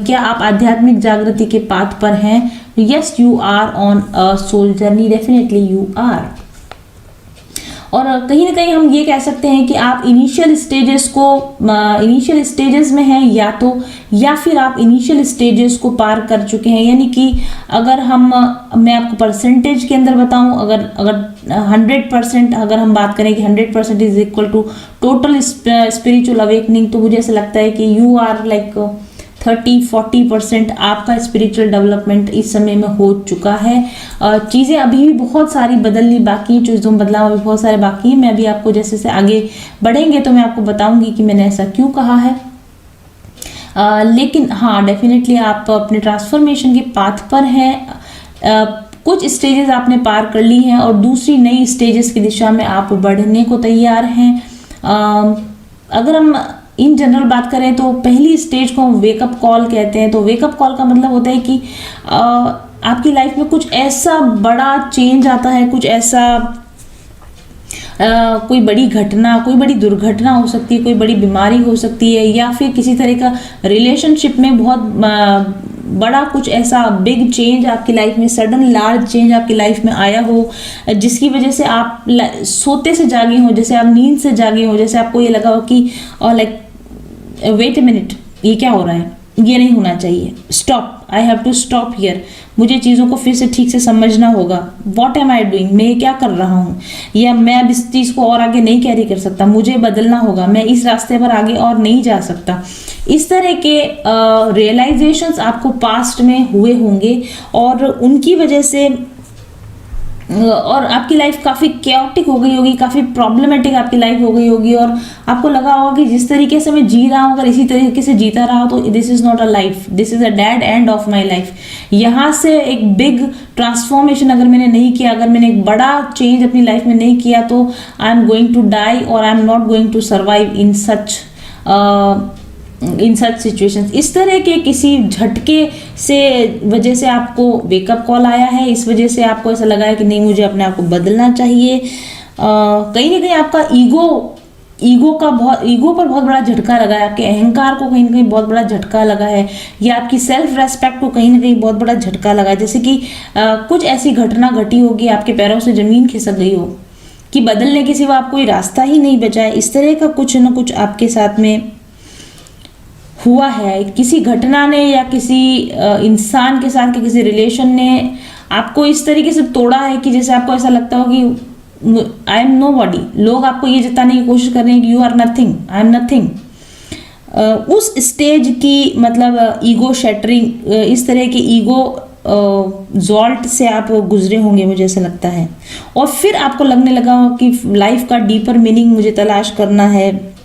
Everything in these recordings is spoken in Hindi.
क्या आप आध्यात्मिक जागृति के पाथ पर हैं? Yes, you are on a soul journey, definitely you are. और कहीं ना कहीं हम ये कह सकते हैं कि आप इनिशियल स्टेजेस में हैं, या फिर आप इनिशियल स्टेजेस को पार कर चुके हैं। यानी कि अगर मैं आपको परसेंटेज के अंदर बताऊं, अगर 100% अगर हम बात करें कि 100% is equal to total spiritual awakening, तो मुझे ऐसा लगता है कि यू आर लाइक 30-40% आपका स्पिरिचुअल डेवलपमेंट इस समय में हो चुका है। चीज़ें अभी भी बहुत सारी बदलनी बाकी हैं, चीज़ों में बदलाव अभी बहुत सारे बाकी हैं। मैं अभी आपको जैसे से आगे बढ़ेंगे तो मैं आपको बताऊंगी कि मैंने ऐसा क्यों कहा है। लेकिन हाँ, डेफिनेटली आप अपने ट्रांसफॉर्मेशन के पाथ पर हैं। कुछ स्टेजेस आपने पार कर ली हैं और दूसरी नई स्टेजेस की दिशा में आप बढ़ने को तैयार हैं। अगर हम इन जनरल बात करें तो पहली स्टेज को हम वेकअप कॉल कहते हैं। तो वेकअप कॉल का मतलब होता है कि आपकी लाइफ में कुछ ऐसा बड़ा चेंज आता है, कुछ ऐसा कोई बड़ी घटना, कोई बड़ी दुर्घटना हो सकती है, कोई बड़ी बीमारी हो सकती है, या फिर किसी तरह का रिलेशनशिप में बहुत बड़ा कुछ ऐसा बिग चेंज आपकी लाइफ में, सडन लार्ज चेंज आपकी लाइफ में आया हो, जिसकी वजह से आप सोते से जागे हो, जैसे आप नींद से जागे हो, जैसे आपको ये लगा हो कि लाइक वेट अ मिनट, ये क्या हो रहा है, ये नहीं होना चाहिए, stop, I have to stop here, मुझे चीज़ों को फिर से ठीक से समझना होगा। व्हाट एम आई डूइंग, मैं ये क्या कर रहा हूँ, या मैं अब इस चीज़ को और आगे नहीं कैरी कर सकता, मुझे बदलना होगा, मैं इस रास्ते पर आगे और नहीं जा सकता। इस तरह के रियलाइजेशंस आपको पास्ट में हुए होंगे और उनकी वजह से और आपकी लाइफ काफ़ी कैओटिक हो गई होगी, काफ़ी प्रॉब्लमेटिक आपकी लाइफ हो गई होगी, और आपको लगा होगा कि जिस तरीके से मैं जी रहा हूँ, अगर इसी तरीके से जीता रहा तो this is not a life, this is a dead end of my life. यहाँ से एक बिग ट्रांसफॉर्मेशन अगर मैंने नहीं किया, अगर मैंने एक बड़ा चेंज अपनी लाइफ में नहीं किया, तो I am going to die और I am not going to survive in such situations. इस तरह के किसी झटके से वजह से आपको वेकअप कॉल आया है, इस वजह से आपको ऐसा लगा है कि नहीं, मुझे अपने आप को बदलना चाहिए। कहीं ना कहीं आपका ईगो पर बहुत बड़ा झटका लगा है, आपके अहंकार को कहीं ना कहीं बहुत बड़ा झटका लगा है, या आपकी सेल्फ रेस्पेक्ट को कहीं ना कहीं बहुत बड़ा झटका लगा है। जैसे कि कुछ ऐसी घटना घटी होगी, आपके पैरों से जमीन खिसक गई हो कि बदलने के सिवा आपको कोई रास्ता ही नहीं बचा है। इस तरह का कुछ ना कुछ आपके साथ में हुआ है, किसी घटना ने या किसी इंसान के साथ के किसी रिलेशन ने आपको इस तरीके से तोड़ा है कि जैसे आपको ऐसा लगता हो कि आई एम नो बॉडी। लोग आपको ये जताने की कोशिश कर रहे हैं कि you are nothing, I am nothing. उस स्टेज की मतलब ईगो शैटरिंग, इस तरह की ईगो जॉल्ट से आप गुजरे होंगे, मुझे ऐसा लगता है। और फिर आपको लगने लगा हो कि लाइफ का डीपर मीनिंग मुझे तलाश करना है,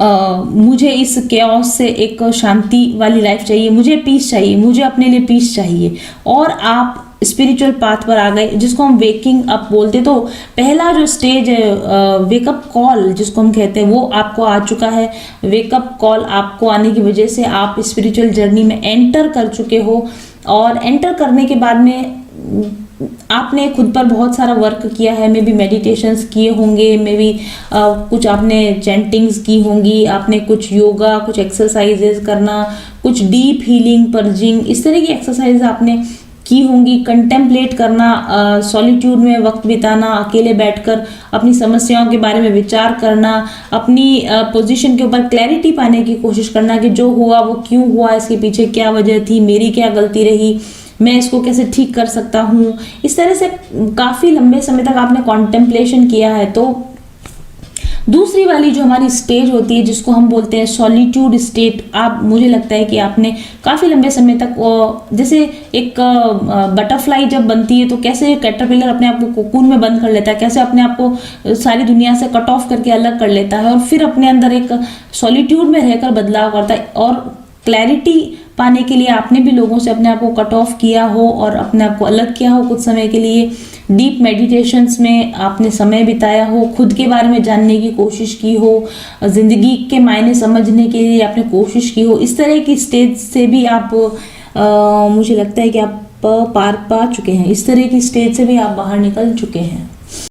मुझे इस केओस से एक शांति वाली लाइफ चाहिए, मुझे पीस चाहिए, मुझे अपने लिए पीस चाहिए, और आप स्पिरिचुअल पाथ पर आ गए, जिसको हम वेकिंग अप बोलते। तो पहला जो स्टेज है वेकअप कॉल जिसको हम कहते हैं, वो आपको आ चुका है। वेकअप कॉल आपको आने की वजह से आप स्पिरिचुअल जर्नी में एंटर कर चुके हो, और एंटर करने के बाद में आपने खुद पर बहुत सारा वर्क किया है। मे बी मेडिटेशंस किए होंगे, मे बी कुछ आपने चैंटिंग्स की होंगी, आपने कुछ योगा, कुछ एक्सरसाइजेस करना, कुछ डीप हीलिंग, पर्जिंग, इस तरह की एक्सरसाइज आपने की होंगी। कंटेम्पलेट करना, सॉलिट्यूड में वक्त बिताना, अकेले बैठकर अपनी समस्याओं के बारे में विचार करना, अपनी पोजीशन के ऊपर क्लैरिटी पाने की कोशिश करना कि जो हुआ वो क्यों हुआ, इसके पीछे क्या वजह थी, मेरी क्या गलती रही, मैं इसको कैसे ठीक कर सकता हूँ। इस तरह से काफ़ी लंबे समय तक आपने कॉन्टेम्पलेशन किया है। तो दूसरी वाली जो हमारी स्टेज होती है जिसको हम बोलते हैं सॉलिट्यूड स्टेट, मुझे लगता है कि आपने काफ़ी लंबे समय तक, जैसे एक बटरफ्लाई जब बनती है तो कैसे कैटरपिलर अपने आप को कोकून में बंद कर लेता है, कैसे अपने आप को सारी दुनिया से कट ऑफ करके अलग कर लेता है और फिर अपने अंदर एक सॉलिट्यूड में रहकर बदलाव करता है। और क्लैरिटी पाने के लिए आपने भी लोगों से अपने आप को कट ऑफ किया हो और अपने आप को अलग किया हो कुछ समय के लिए। डीप मेडिटेशंस में आपने समय बिताया हो, खुद के बारे में जानने की कोशिश की हो, ज़िंदगी के मायने समझने के लिए आपने कोशिश की हो। इस तरह की स्टेज से भी आप मुझे लगता है कि आप पार पा चुके हैं, इस तरह की स्टेज से भी आप बाहर निकल चुके हैं।